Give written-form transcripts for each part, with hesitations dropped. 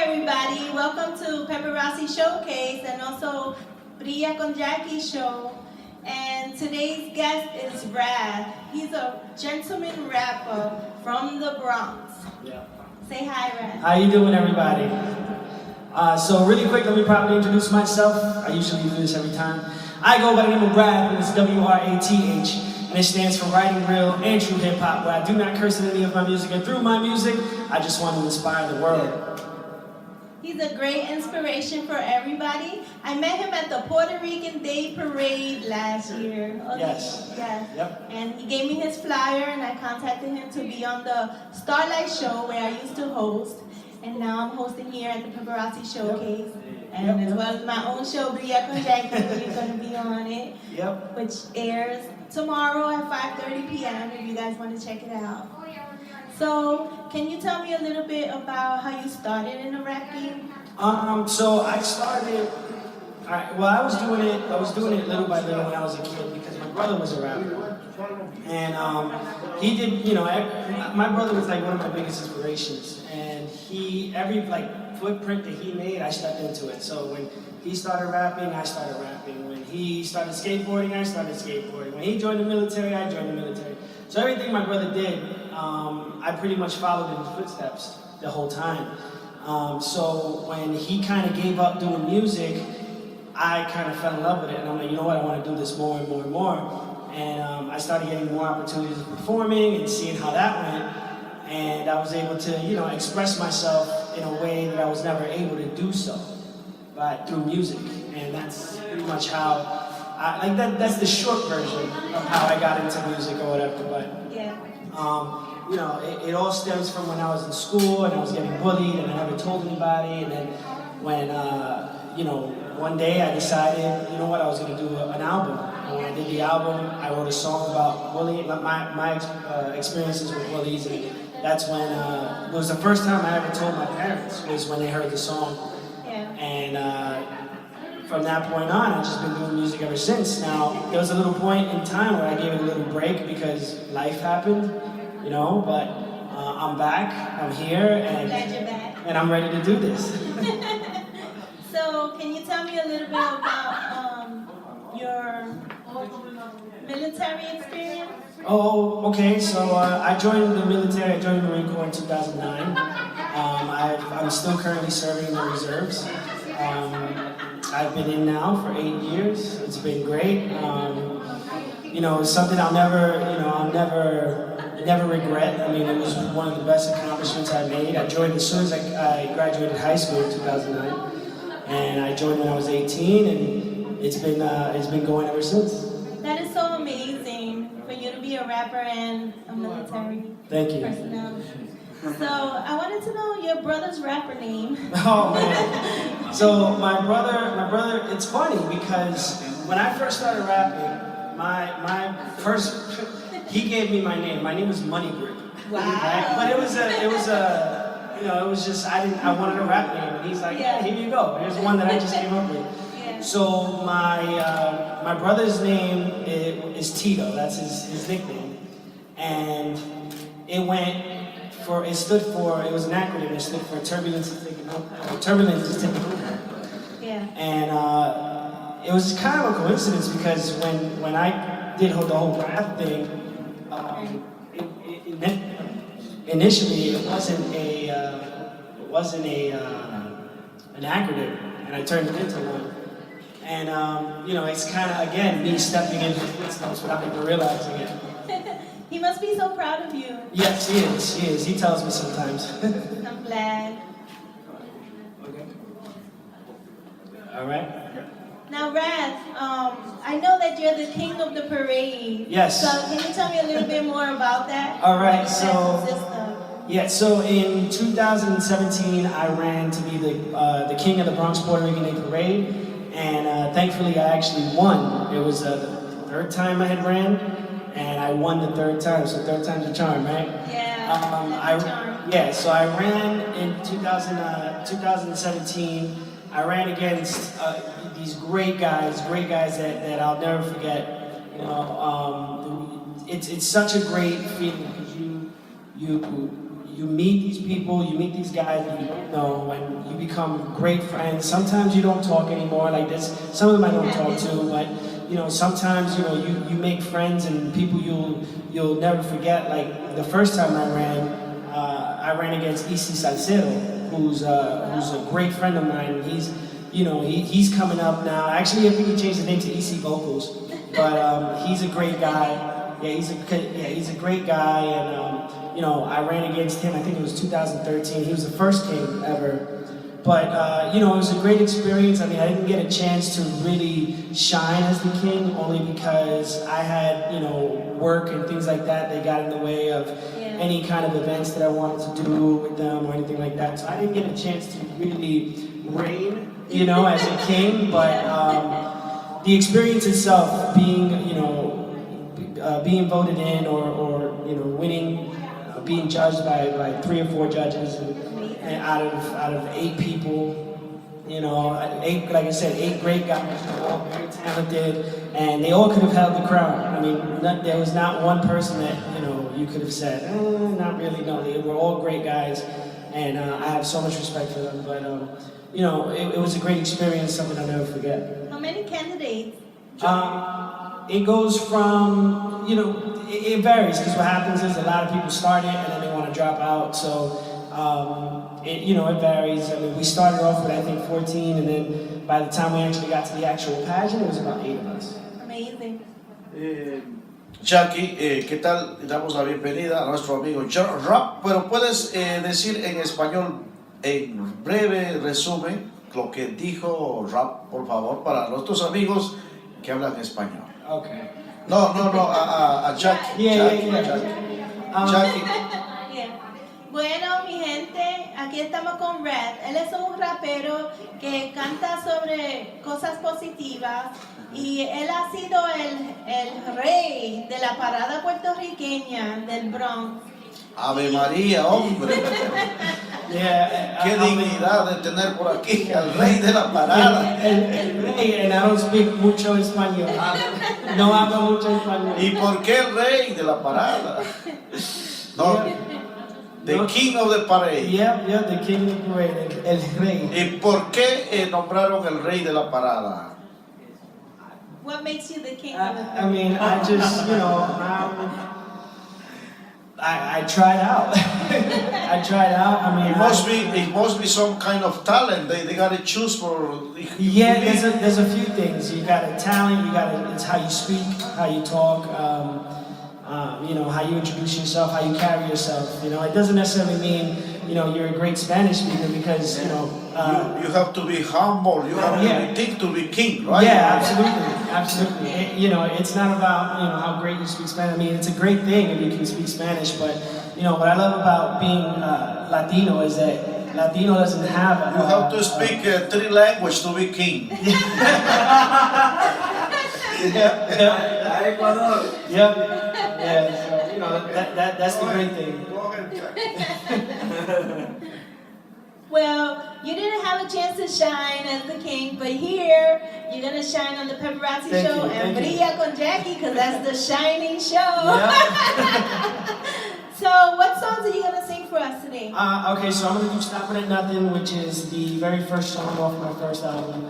everybody. Welcome to Paparazzi Showcase and also Brilla con Jacky show. And today's guest is Brad. He's a gentleman rapper from the Bronx. Yeah. Say hi, Brad. How you doing, everybody? So really quick, let me properly introduce myself. I usually do this every time. I go by the name of Brad, and it's W-R-A-T-H, and it stands for Writing Real and True Hip Hop, where I do not curse in any of my music, and through my music, I just want to inspire the world. He's a great inspiration for everybody. I met him at the Puerto Rican Day Parade last year. Yes. Yes. Yep. And he gave me his flyer, and I contacted him to be on the Starlight Show where I used to host. And now I'm hosting here at the Paparazzi Showcase. And as well as my own show, Brilla con Jacky, where you're going to be on it. Yep. Which airs tomorrow at 5:30 p.m. if you guys want to check it out. So, can you tell me a little bit about how you started in the rap game? So I started. I was doing it little by little when I was a kid because my brother was a rapper, and he did. My brother was like one of my biggest inspirations, and every footprint that he made, I stepped into it. So when he started rapping, I started rapping. When he started skateboarding, I started skateboarding. When he joined the military, I joined the military. So everything my brother did, I pretty much followed in his footsteps the whole time. So when he kind of gave up doing music, I kind of fell in love with it, and I'm like, you know what, I want to do this more and more and more. And I started getting more opportunities of performing and seeing how that went. And I was able to, express myself in a way that I was never able to do so, but through music. And that's pretty much how, that's the short version of how I got into music or whatever. But Yeah. it all stems from when I was in school and I was getting bullied and I never told anybody. And then when, one day I decided, you know what, I was going to do an album. And when I did the album, I wrote a song about bullying, my experiences with bullies. And that's when, it was the first time I ever told my parents, was when they heard the song. Yeah. And from that point on, I've just been doing music ever since. Now, there was a little point in time where I gave it a little break because life happened, but I'm back, I'm here, I'm glad you're back. and I'm ready to do this. So, can you tell me a little bit about your military experience? Oh, okay, so I joined the military, I joined the Marine Corps in 2009. I'm still currently serving in the reserves. I've been in now for 8 years. It's been great. It's something I'll never regret. I mean, it was one of the best accomplishments I made. I joined as soon as I graduated high school in 2009, and I joined when I was 18, and it's been going ever since. That is so amazing for you to be a rapper and a military Thank you. personnel. So I wanted to know your brother's rapper name. Oh man. So my brother, it's funny because when I first started rapping, he gave me my name. My name was Money Grip. Wow. Right? But it was just, I wanted a rap name, and he's like, yeah, here you go. Here's one that I just came up with. Yeah. So my brother's name is Tito. That's his nickname, and it was an acronym. It stood for Turbulence is Typical. Yeah. And it was kind of a coincidence because when I did the whole rap thing, initially it wasn't an acronym, and I turned it into one. And it's kind of again me stepping into the footsteps without even realizing it. He must be so proud of you. Yes, he is. He tells me sometimes. I'm glad. Okay. All right. Now, Raz, I know that you're the king of the parade. Yes. So can you tell me a little bit more about that? All right, What so- that consists of? Yeah, so in 2017, I ran to be the king of the Bronx Puerto Rican Day Parade, and thankfully I actually won. It was the third time I had ran, and I won the third time, so third time's a charm, right? Yeah, So I ran in 2017. I ran against these great guys that I'll never forget. It's such a great feeling because you meet these people, you meet these guys that you don't know, and you become great friends. Sometimes you don't talk anymore like this. Some of them I don't talk to, but sometimes you make friends and people you'll never forget. Like the first time I ran against EC Salcedo, who's a great friend of mine. And he's coming up now. Actually, I think he changed his name to EC Vocals, but he's a great guy. Yeah, he's a great guy, and I ran against him. I think it was 2013. He was the first king ever. But it was a great experience. I mean, I didn't get a chance to really shine as the king, only because I had work and things like that. They got in the way of any kind of events that I wanted to do with them or anything like that. So I didn't get a chance to really reign, as a king. But the experience itself, being voted in or winning, being judged by 3 or 4 judges and out of 8 people, 8, like I said, 8 great guys, all very talented, and they all could have held the crown. I mean, there was not one person that you could have said, not really. No, they were all great guys, and I have so much respect for them. But it was a great experience, something I'll never forget. How many candidates? It goes from, it varies, because what happens is a lot of people start it and then they want to drop out. So, it varies. I mean, we started off with, I think, 14, and then by the time we actually got to the actual pageant, it was about 8 of us. Amazing. Jacky, ¿qué tal? Damos la bienvenida a nuestro amigo Rap, pero puedes decir en español, en breve resumen, lo que dijo Rap, por favor, para nuestros amigos que hablan español. Okay. No, a Jacky. Jacky. Jacky. Bueno, mi gente, aquí estamos con Rap. Él es un rapero que canta sobre cosas positivas y él ha sido el rey de la parada puertorriqueña del Bronx. Ave María, hombre. Qué dignidad de tener por aquí al rey de la parada. El rey, and I don't speak mucho español. No hablo mucho español. ¿Y por qué el rey de la parada? No. The King of the Parade. Yeah, the King of the Parade, el rey. ¿Y por qué nombraron el rey de la parada? What makes you the king? I mean, I just, I tried out. I tried out. I mean, it must be some kind of talent. They gotta choose for. Yeah, there's a few things. You got a talent. It's how you speak, how you talk. How you introduce yourself, how you carry yourself. It doesn't necessarily mean you're a great Spanish speaker, because you have to be humble. You have to be thick to be king, right? Yeah, absolutely. It's not about how great you speak Spanish. I mean, it's a great thing if you can speak Spanish, but what I love about being Latino is that Latino doesn't have you have to speak 3 languages to be king. That's the great thing. Well, you didn't have a chance to shine as the king, but here you're gonna shine on the Paparazzi Show and Brilla con Jacky, because that's the shining show. So, what songs are you gonna sing for us today? Okay, so I'm gonna do "Stopping at Nothing," which is the very first song off my first album,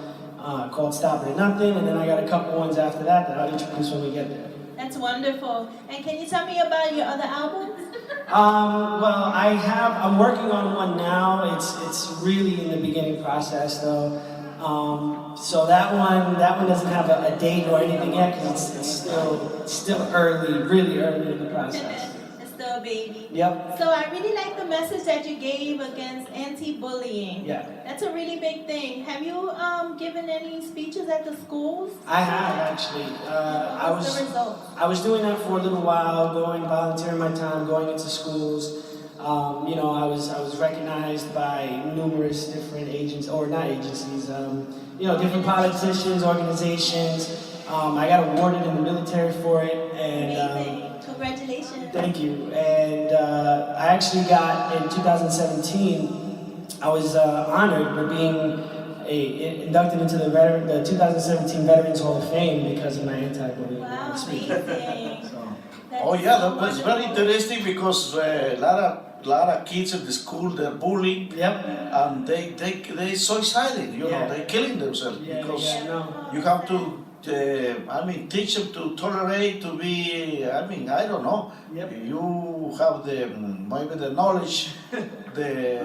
called "Stopping at Nothing," and then I got a couple ones after that I'll introduce when we get there. That's wonderful. And can you tell me about your other albums? Well, I'm working on one now. It's really in the beginning process though. So that one doesn't have a date or anything yet, because it's still early, really early in the process. It's still a baby. Yep. So I really like the message that you gave against anti-bullying. Yeah. That's a really big thing. Have you given any speeches at the schools? I have, actually. What's the result? I was doing that for a little while, volunteering my time, going into schools. I was recognized by numerous different different politicians, organizations. I got awarded in the military for it, and congratulations. Thank you. And I actually got, in 2017, I was honored for being inducted into the 2017 Veterans Hall of Fame because of my anti-bullying Wow, speech. amazing. Oh yeah, that was very interesting because a lot of kids at the school they're bullying. Yep. And they so excited, you know, they're killing themselves because you have to, teach them to tolerate, to be, I don't know, you have maybe the knowledge,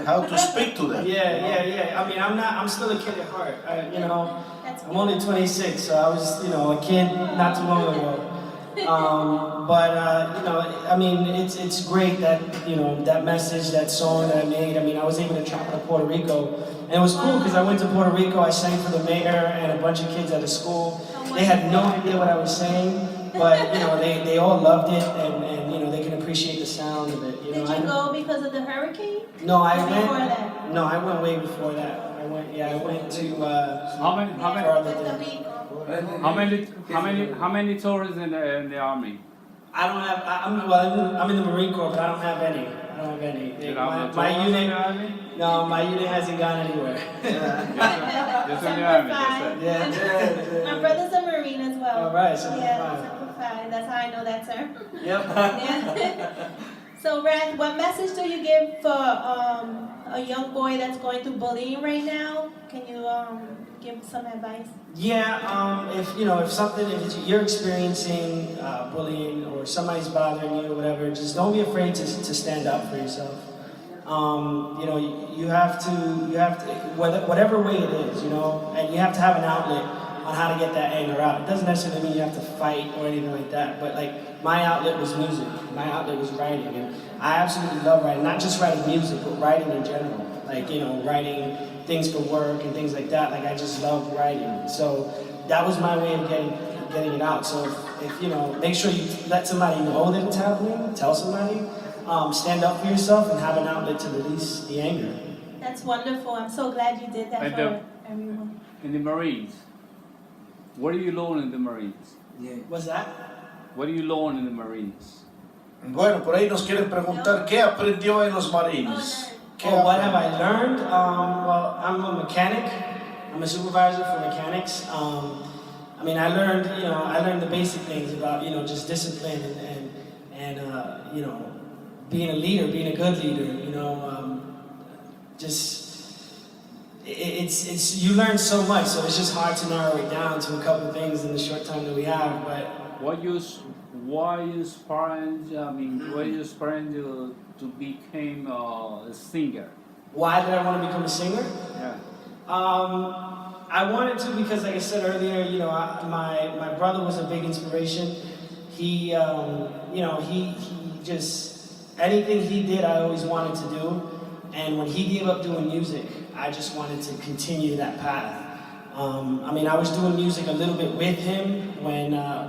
how to speak to them. Yeah. I mean, I'm still a kid at heart, I'm only 26, so I was, a kid not too long ago. It's great that, that message, that song that I made. I was able to travel to Puerto Rico. And it was cool because I went to Puerto Rico, I sang for the mayor and a bunch of kids at the school. They had no idea what I was saying, but, they all loved it and they can appreciate the sound of it. Did you go because of the hurricane? No, I went way before that. I went to, How many tourists in the army? I don't have. I'm in the Marine Corps, but I don't have any. My unit hasn't gone anywhere. Just in the army. That's it. My brother's a Marine as well. All right, Semper Fi. That's how I know that term. Yep. Yeah. So, Rand, what message do you give for a young boy that's going through bullying right now? Can you give some advice? Yeah, if you're experiencing bullying or somebody's bothering you or whatever, just don't be afraid to stand up for yourself. You have to, whatever way it is, and you have to have an outlet on how to get that anger out. It doesn't necessarily mean you have to fight or anything like that, but my outlet was music. My outlet was writing, and I absolutely love writing. Not just writing music, but writing in general. Writing things for work and things like that. I just love writing. So that was my way of getting it out. So if make sure you let somebody know that it's happening. Tell somebody. Stand up for yourself and have an outlet to release the anger. That's wonderful. I'm so glad you did that for everyone. In the Marines, what do you learn in the Marines? Yeah. What's that? What do you learn in the Marines? Bueno, por ahí nos quieren preguntar qué aprendió en los Marines. What have I learned? Well, I'm a mechanic. I'm a supervisor for mechanics. I learned the basic things about, just discipline and being a leader, being a good leader, you learn so much, so it's just hard to narrow it down to a couple of things in the short time that we have, but... Why inspired you to become a singer? Why did I want to become a singer? Yeah. I wanted to because, like I said earlier, my brother was a big inspiration. He just, anything he did, I always wanted to do. And when he gave up doing music, I just wanted to continue that path. I was doing music a little bit with him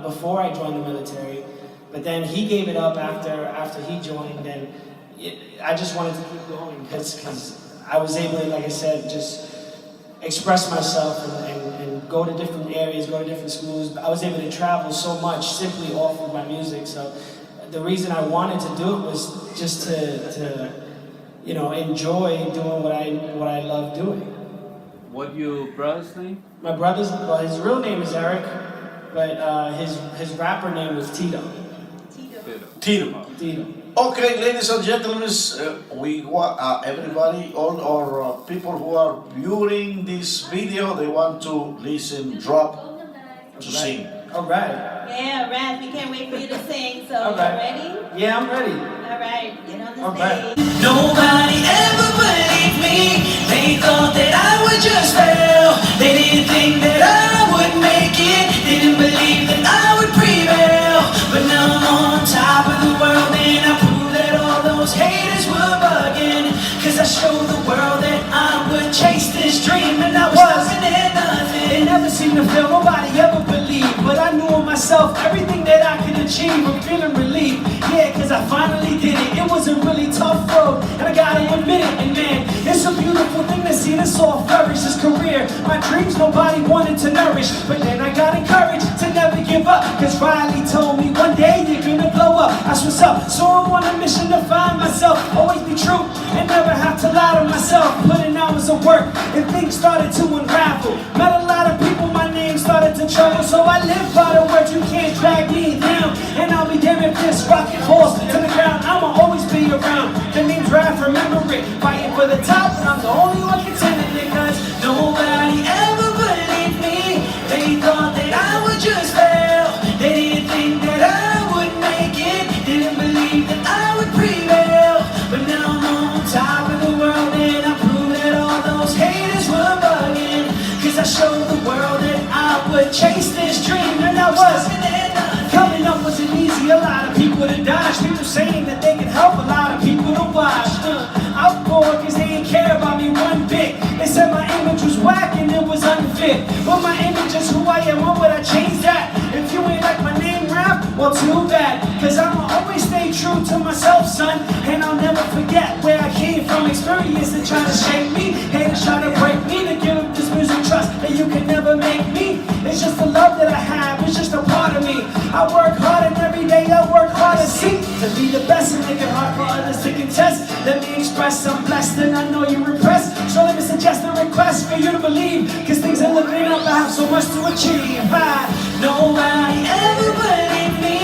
before I joined the military, but then he gave it up after he joined, and I just wanted to keep going because I was able to, like I said, just express myself and go to different areas, go to different schools. I was able to travel so much simply off of my music. So the reason I wanted to do it was just to enjoy doing what I love doing. What your brother's name? My brother's, his real name is Eric, but his rapper name was Tito. Tito. Okay, ladies and gentlemen, we want everybody, all our people who are viewing this video, they want to listen, drop, to sing. All right. Yeah, Raph, we can't wait for you to sing. So, All right. you ready? Yeah, I'm ready. All right, get on the All stage. right. Nobody ever believed me. They thought that I would just fail. They didn't think that I would make it. They didn't believe that I would prevail. But now I'm on top of the world, and I prove that all those haters were bugging. Cause I showed the world that I would chase this dream, and I was stopping at nothing. It never seemed to fail, nobody ever believed. But I knew in myself everything that I could achieve. I'm feeling relieved, yeah, cause I finally did it. It was a really tough road, and I gotta admit it. And man, it's a beautiful thing to see this all flourish. This career, my dreams nobody wanted to nourish. But then I got encouraged to never give up, cause Riley told me one day you're gonna blow up. That's what's up, so I'm on a mission to find myself. Always be true, and never have to lie to myself. Put in hours of work, and things started to unravel. Met a lot of people, my name started to trouble. So I live by the words, you can't drag me down. And I'll be damned if this Dodge, people saying that they can help a lot of people to watch. Outboard cause they didn't care about me one bit. They said my image was whack and it was unfit. But my image is who I am, why would I change that? If you ain't like my name rap, well too bad. Cause I'ma always stay true to myself, son. And I'll never forget where I came from. Experience that try to shape me. Haters try to break me to give up this music trust that you can never make me. It's just the love that I have, it's just a part of me. I work hard and every day I work hard to seek to be the best and make it hard for others to contest. Let me express I'm blessed and I know you're impressed. So let me suggest a request for you to believe. Cause things are looking up, I have so much to achieve. Nobody ever believed me.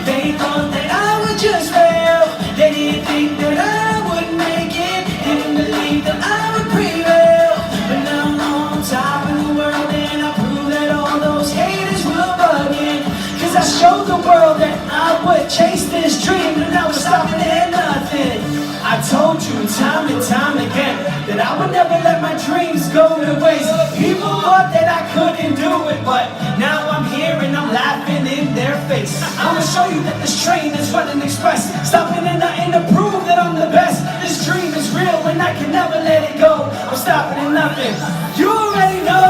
They thought that I would just fail. They didn't think that I would make it. Didn't believe that I would prevail. But now I'm on top of the world and I prove that all those haters were bugging. Cause I showed the world that I would chase this dream and I was stopping at nothing. I told you time and time again that I would never let my dreams go to waste. People thought that I couldn't do it, but now I'm here and I'm laughing in their face. I'ma show you that this train is running express, stopping at nothing to prove that I'm the best. This dream is real and I can never let it go. I'm stopping at nothing. You already know.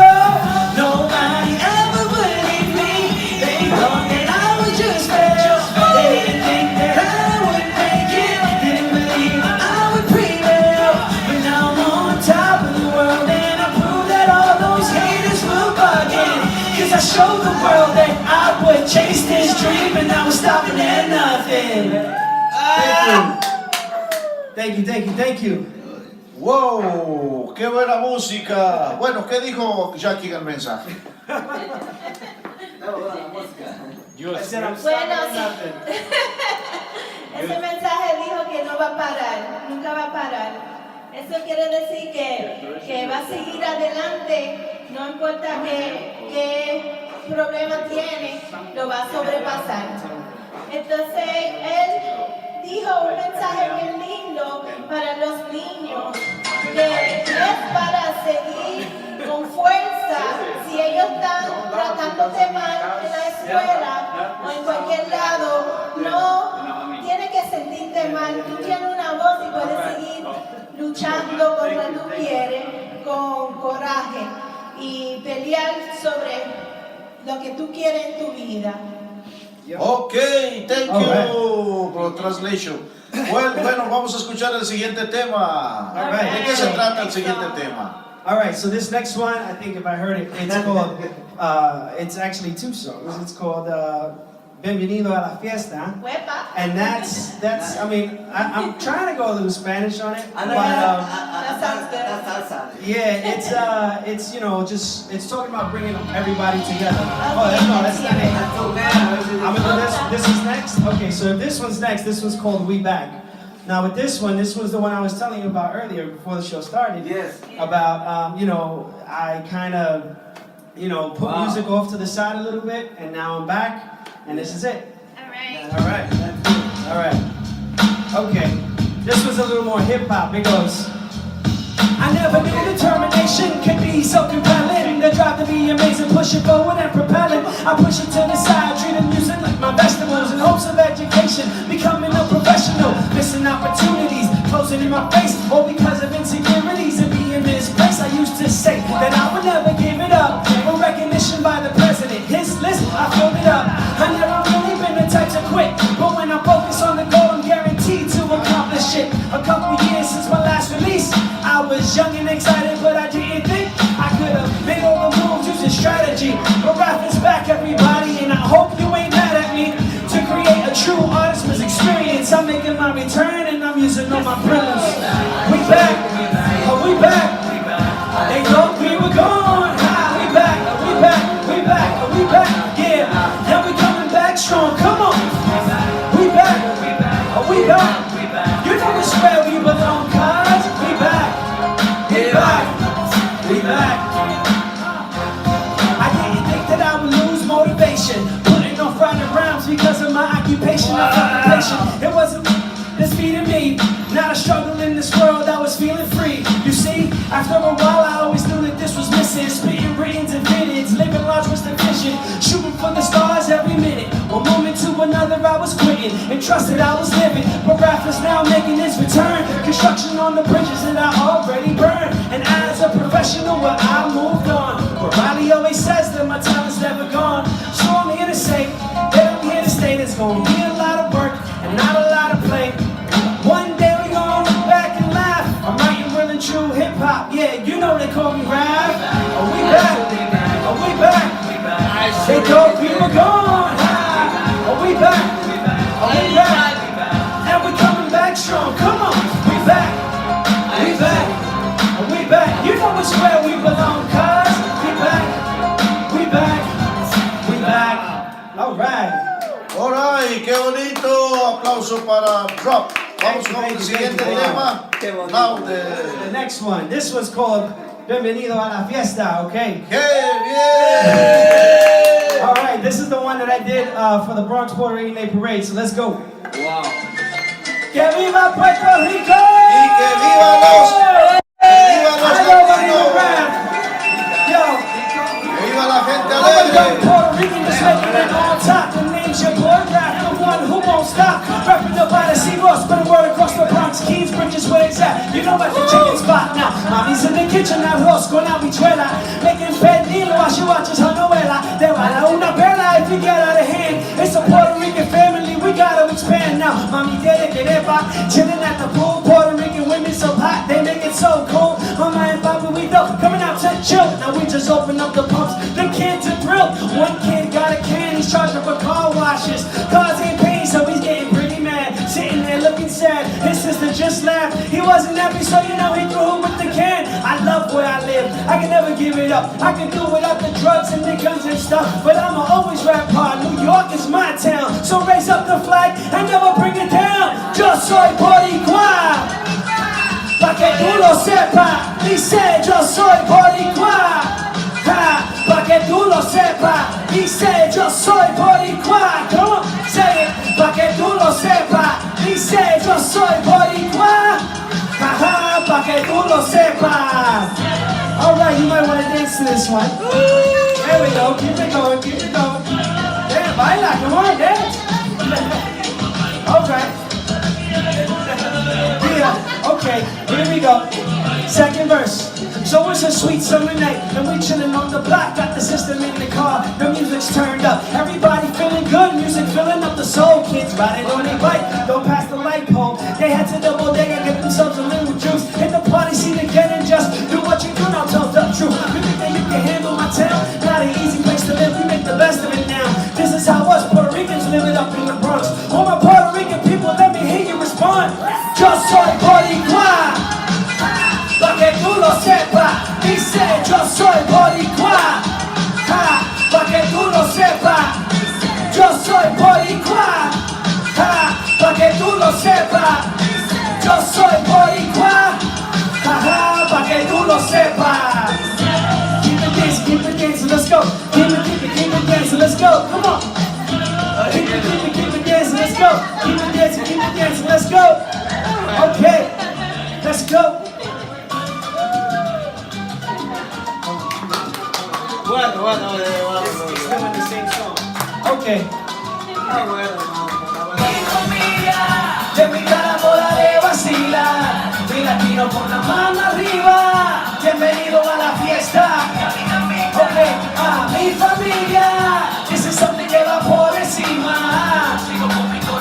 Nobody ever believed me. They thought that I would just fail. They didn't think that I would make it. Didn't believe that I would prevail. But now I'm on top of the world and I prove that all those haters were bugging. Cause I showed the world that I would chase this dream and I was stopping at nothing. Thank you. ¡Wow! ¡Qué buena música! Bueno, ¿qué dijo Jacky en el mensaje? Dios, Bueno, ese mensaje dijo que no va a parar, nunca va a parar. Eso quiere decir que va a seguir adelante, no importa qué problema tiene, lo va a sobrepasar. Entonces, él dijo un mensaje bien lindo para los niños, que es para seguir con fuerza. Si ellos están tratándote mal en la escuela o en cualquier lado, no tienes que sentirte mal. Tú tienes una voz y puedes seguir luchando por lo que tú quieres con coraje y pelear sobre lo que tú quieres en tu vida. Ok, thank you for translation. Bueno, vamos a escuchar el siguiente tema. ¿De qué se trata el siguiente tema? Alright, so this next one, I think if I heard it, it's called, it's actually two songs. It's called Bienvenido a la Fiesta. And that's I mean, I'm trying to go a little Spanish on it. But, That sounds good. yeah, it's you know, it's talking about bringing everybody together. Oh, that's not it. I'm gonna do this is next? Okay, so if this one's next, this one's called We Back. Now with this was the one I was telling you about earlier before the show started. Yes. About, you know, I kind of, you know, put music off to the side a little bit, and now I'm back, and this is it. All right. Okay. This was a little more hip hop. It goes. I never knew determination could be so compelling. The drive to be amazing, push it forward and propel it. I push it to the side, treating music like my vegetables in hopes of education, becoming a professional, missing opportunities, closing in my face, all because of insecurities and being misplaced. I used to say that I would never give it up. For recognition by the president, his list, I filled it up. I never really been the type to quit, but when I focus on the goal, I'm guaranteed to accomplish it. A couple years since my last release, I was young and excited, but I didn't think I could have made all the moves using strategy. But rap is back, everybody, and I hope you ain't mad at me. To create a true artist's experience, I'm making my return and I'm using all my brilliance. We back, oh we back. They thought we were gone. We back, we back, we back, we back. Yeah, now we coming back strong. Come on, we back, oh we back. You know it's where we belong, cause we back. We back, we back. I didn't think that I would lose motivation, putting off writing rhymes because of my occupation. I felt impatient. It wasn't that's feeding me. Not a struggle in this world, I was feeling free. You see, after a while I always knew that this was missing. Spitting writtens and vitteds, living large was the vision. Shooting for the stars every minute. One moment to another I was quitting. singing and trusted I was living. But rap is now making his return. Construction on the bridges that I already burned. And as a professional, well, I moved on. But Riley always says that my time is never gone. So I'm here to say that I'm here to stay. There's gonna be a lot of work and not a lot of play. One day we gonna look back and laugh. I'm writing real and true hip hop. Yeah, you know they call me rap. Are we back? Are we back? They thought we were gone. Are we back? Are we back? And we coming back strong. Come on, we back. We back. Are we back? You know it's where we belong, cuz we back. We back. We back. All right. Alright, qué bonito. Aplauso para Drop. Vamos con el siguiente tema. Now The next one. This was called Bienvenido a la Fiesta, okay? ¡Qué bien! All right, this is the one that I did for the Bronx Puerto Rican Day Parade, so let's go. Wow. ¡Que viva Puerto Rico! Y que viva los latinos. Yo, Que viva la gente I'm a young alegre. Puerto Rican just making it on top. The name's your boy Rap, the one who won't stop. Rapping up by the Seagull, spread the word across the Bronx, Queens, Bridges, where it's at. You know at the chicken spot now. Mommy's in the kitchen, arroz con habichuela. Making pernil while she watches her novela. Te baila una perla if you get out of hand. It's a Puerto Rican family, we gotta expand now. Mommy, daddy, querepa, chilling at the pool. Puerto Rican women so hot, they make it so cold. Mama and Bobby, we know, coming out to chill. Now we just open up the pumps, the can to thrill. One kid got a can, he's charging for car washes. Cars ain't paying, so he's getting pretty mad. Sitting there looking sad, his sister just laughed. He wasn't happy, so you know he threw with the can. I love where I live, I can never give it up. I can do without the drugs and the guns and stuff, but I'ma always rap hard. New York is my town, so raise up the flag and never bring it down. Yo soy boricua, pa' que tú lo sepas. Dice yo soy boricua. Pa' que tú lo sepas, dice yo soy boricua. Come on, say it. Pa' que tú lo sepas, dice yo soy boricua. Pa' que tú lo sepas. All right, you might want to dance to this one. There we go, keep it going, keep it going. Yeah, baila, come on, dance. All right. Yeah, okay, here we go. Second verse. So it's a sweet summer night, and we chillin' on the block. Got the system in the car, the music's turned up. Everybody feeling good, music filling up the soul. Kids riding on their bike, don't pass the light pole. They head to the bodega, get themselves a little juice. Hit the party scene again and just do what you do. Now tell the truth. You think that you can handle my town? Not an easy place to live, we make the best of it now. This is how us Puerto Ricans live it up in the Bronx. All my Puerto Rican people, let me hear you respond. Yo soy boricua. Pa' que tú lo sepas, dice yo soy boricua. Pa' que tú lo sepas, yo soy boricua. Pa' que tú lo sepas, yo soy boricua. Pa' que tú lo sepas. Keep it dancing, let's go. Keep it dancing, let's go. Come on. Keep it dancing, let's go. Keep it dancing, let's go. Okay, let's go. Bueno. Still in the same song. Okay. De mi cara bola de vacila, mi latino con la mano arriba. Bienvenido a la fiesta. Okay, mi familia, this is something que va por encima.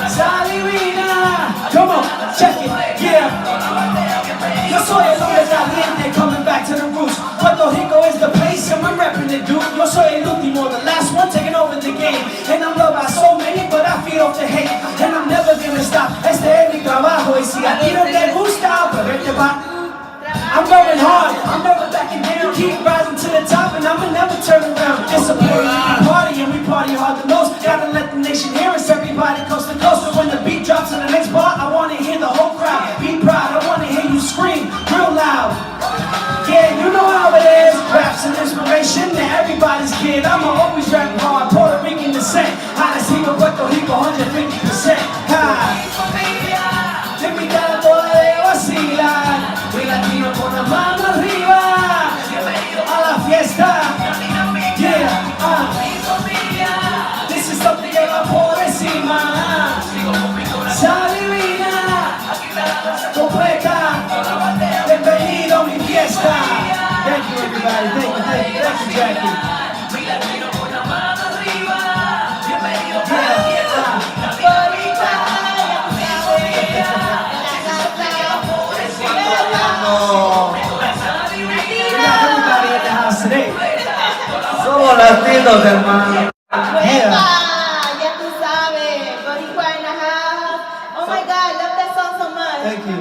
Esa divina. Come on, check it, yeah. Yo soy el hombre caliente, coming back to the roots. Puerto Rico is the place, and we're repping it, dude. Yo soy el último, the last one taking over the game. And I'm loved by so many, but I feed off the hate. And I'm never gonna stop, este es mi trabajo. Y si a ti no te gusta, pues vete pa'. I'm going hard, I'm never backing down. Keep rising to the top, and I'ma never turn around. It's a Puerto Rican party, and we party hard the most. Gotta let the nation hear us, everybody coast to coast. So when the beat drops in the next bar, I wanna hear the whole crowd. Be proud, I wanna hear you scream real loud. Yeah, you know how it is. Rap's an inspiration to everybody's kid. I'ma always rap hard, Puerto Rican descent. Hottest heat of Puerto Rico, 150%. De mi cara bola de vacilar, mi latino con la mano arriba. Bienvenido a la fiesta. Yeah, this is something que va por encima. everybody. Thank you, Jacky. Mi latino con la mano arriba. Bienvenido a Yeah. la fiesta. La Boricua, We got everybody at the house today. Somos latinos, hermano. Huepa, ya tú sabes, Boricua in the house. Oh my God, love that song so much. Thank you.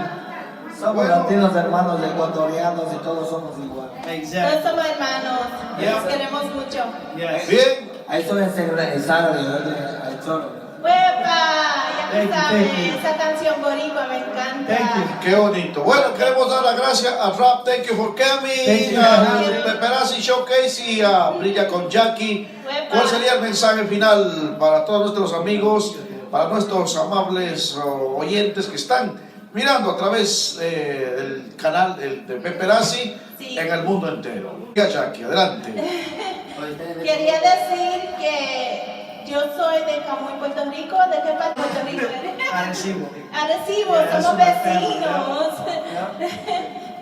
Somos latinos, hermanos, ecuatorianos y todos somos iguales. Todos Exactly. somos hermanos, Yeah. nos queremos mucho. Yes. Bien, Ahí estoy en sangre, ahí solo. Huepa, ya Thank tú you, sabes, thank you. esa canción boricua me encanta. Thank you. qué bonito. Bueno, queremos dar las gracias a Rap, thank you for coming, Thank you. a Paparazzi Showcase y a Brilla con Jacky. ¿Cuál sería el mensaje final para todos nuestros amigos, para nuestros amables oyentes que están mirando a través del canal de Paparazzi Sí. en el mundo entero? Ya, Jacky, adelante. Quería decir que yo soy de Camuy, Puerto Rico. ¿De qué parte de Puerto Rico eres? Arecibo. Arecibo, Yeah, that's somos my family, vecinos.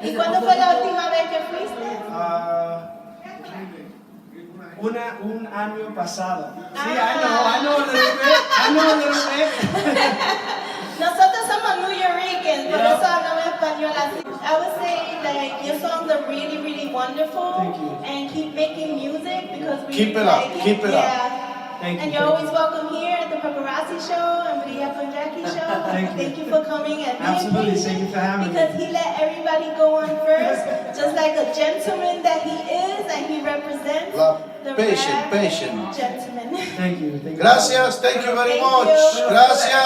¿Y cuándo fue la última vez que fuiste? Un año pasado. Sí, Ah. I know a little bit. Nosotros somos New Yorkers, por Yeah. eso hablamos español así. I would say that your songs are really, really wonderful. Thank you. And keep making music because we Keep it like up, it. keep it up. Yeah. Thank And you. you're always welcome here at the Paparazzi Show and Brilla con Jacky Show. Thank you. for coming and being Absolutely, patient thank you for having me. because he let everybody go on first, just like a gentleman that he is and he represents La the patient, rap patient. gentleman. Thank you. Thank you. Gracias, thank you very Thank much. you. Gracias.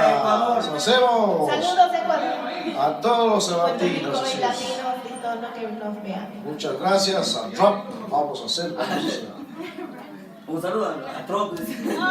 Ecuador. Nos vemos Saludos Ecuador, a todos los Puerto Rico latinos. y así es. latinos y todos los que nos vean. Muchas gracias a Trump. Vamos a hacer. Un saludo a Trump. Latino.